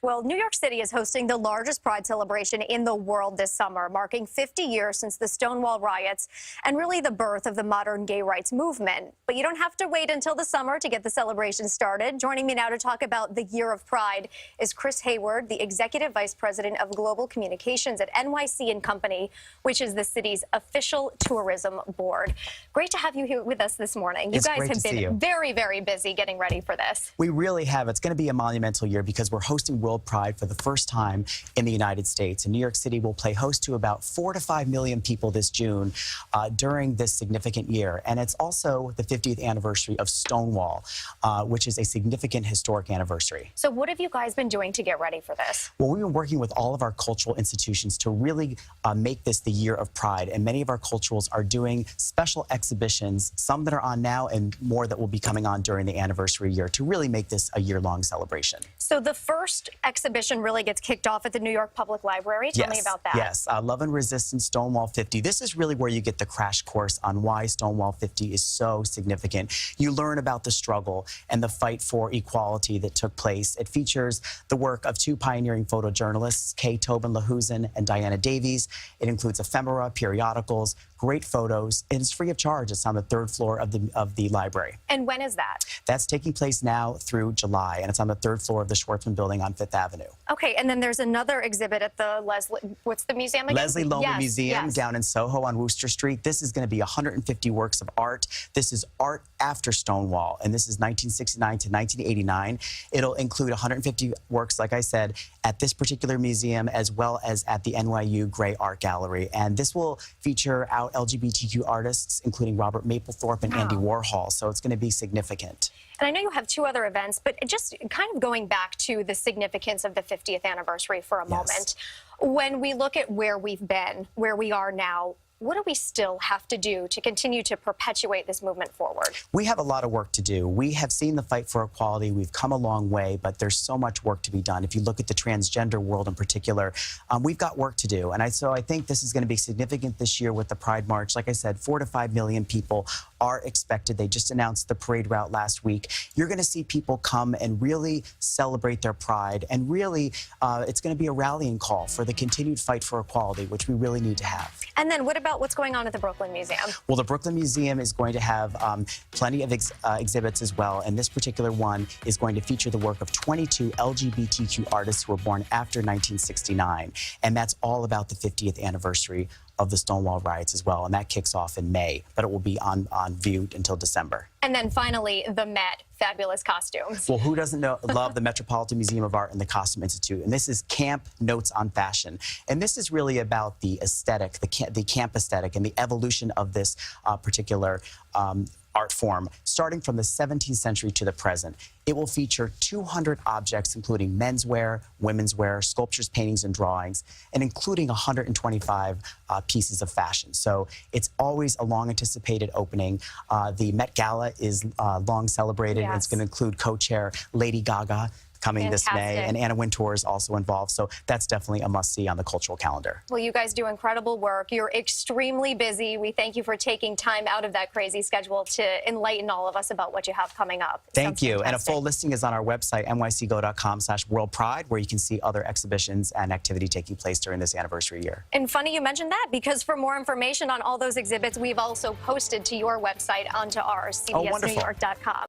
Well, New York City is hosting the largest Pride celebration in the world this summer, marking 50 years since the Stonewall riots and really the birth of the modern gay rights movement. But you don't have to wait until the summer to get the celebration started. Joining me now to talk about the Year of Pride is Hayward, the Executive Vice President of Global Communications at NYC and Company, which is the city's official tourism board. Great to have you here with us this morning. You guys have been very, very busy getting ready for this. We really have. It's going to be a monumental year because we're hosting World Pride for the first time in the United States. And New York City will play host to about 4 to 5 million people this June during this significant year. And it's also the 50th anniversary of Stonewall, which is a significant historic anniversary. So what have you guys been doing to get ready for this? Well, we've been working with all of our cultural institutions to really make this the Year of Pride. And many of our culturals are doing special exhibitions, some that are on now and more that will be coming on during the anniversary year to really make this a year-long celebration. So the first exhibition really gets kicked off at the New York Public Library. Tell me about that. Yes, Love and Resistance Stonewall 50. This is really where you get the crash course on why Stonewall 50 is so significant. You learn about the struggle and the fight for equality that took place. It features the work of 2 pioneering photojournalists, Kay Tobin LaHusen and Diana Davies. It includes ephemera, periodicals, great photos, and it's free of charge. It's on the 3rd floor of the library. And when is that? That's taking place now through July, and it's on the 3rd floor of the Schwartzman building on 5th Avenue. Okay, and then there's another exhibit at the what's the museum again? Leslie Loman Museum down in Soho on Wooster Street. This is going to be 150 works of art. This is art after Stonewall, and this is 1969 to 1989. It'll include 150 works, like I said, at this particular museum, as well as at the NYU Gray Art Gallery. And this will feature out LGBTQ artists, including Robert Mapplethorpe and Andy Warhol. So it's going to be significant. And I know you have 2 other events, but just kind of going back to the significance of the 50th anniversary for a moment. When we look at where we've been, where we are now, what do we still have to do to continue to perpetuate this movement forward? We have a lot of work to do. We have seen the fight for equality. We've come a long way, but there's so much work to be done. If you look at the transgender world in particular, we've got work to do. And so I think this is going to be significant this year with the Pride March. Like I said, 4 to 5 million people are expected. They just announced the parade route last week. You're going to see people come and really celebrate their pride. And really, it's going to be a rallying call for the continued fight for equality, which we really need to have. And then what about what's going on at the Brooklyn Museum? Well, the Brooklyn Museum is going to have plenty of exhibits as well, and this particular one is going to feature the work of 22 LGBTQ artists who were born after 1969, and that's all about the 50th anniversary of the Stonewall riots as well, and that kicks off in May, but it will be on view until December. And then finally, the Met, fabulous costumes. Well, who doesn't love the Metropolitan Museum of Art and the Costume Institute? And this is Camp Notes on Fashion. And this is really about the aesthetic, the camp aesthetic, and the evolution of this particular art form, starting from the 17th century to the present. It will feature 200 objects, including menswear, women's wear, sculptures, paintings, and drawings, and including 125 pieces of fashion. So it's always a long-anticipated opening. The Met Gala is long celebrated. It's going to include co-chair Lady Gaga coming this May, and Anna Wintour is also involved. So that's definitely a must-see on the cultural calendar. Well, you guys do incredible work. You're extremely busy. We thank you for taking time out of that crazy schedule to enlighten all of us about what you have coming up. Thank you. And a full listing is on our website, nycgo.com/worldpride, where you can see other exhibitions and activity taking place during this anniversary year. And funny you mentioned that, because for more information on all those exhibits, we've also posted to your website onto ours, cbsnewyork.com.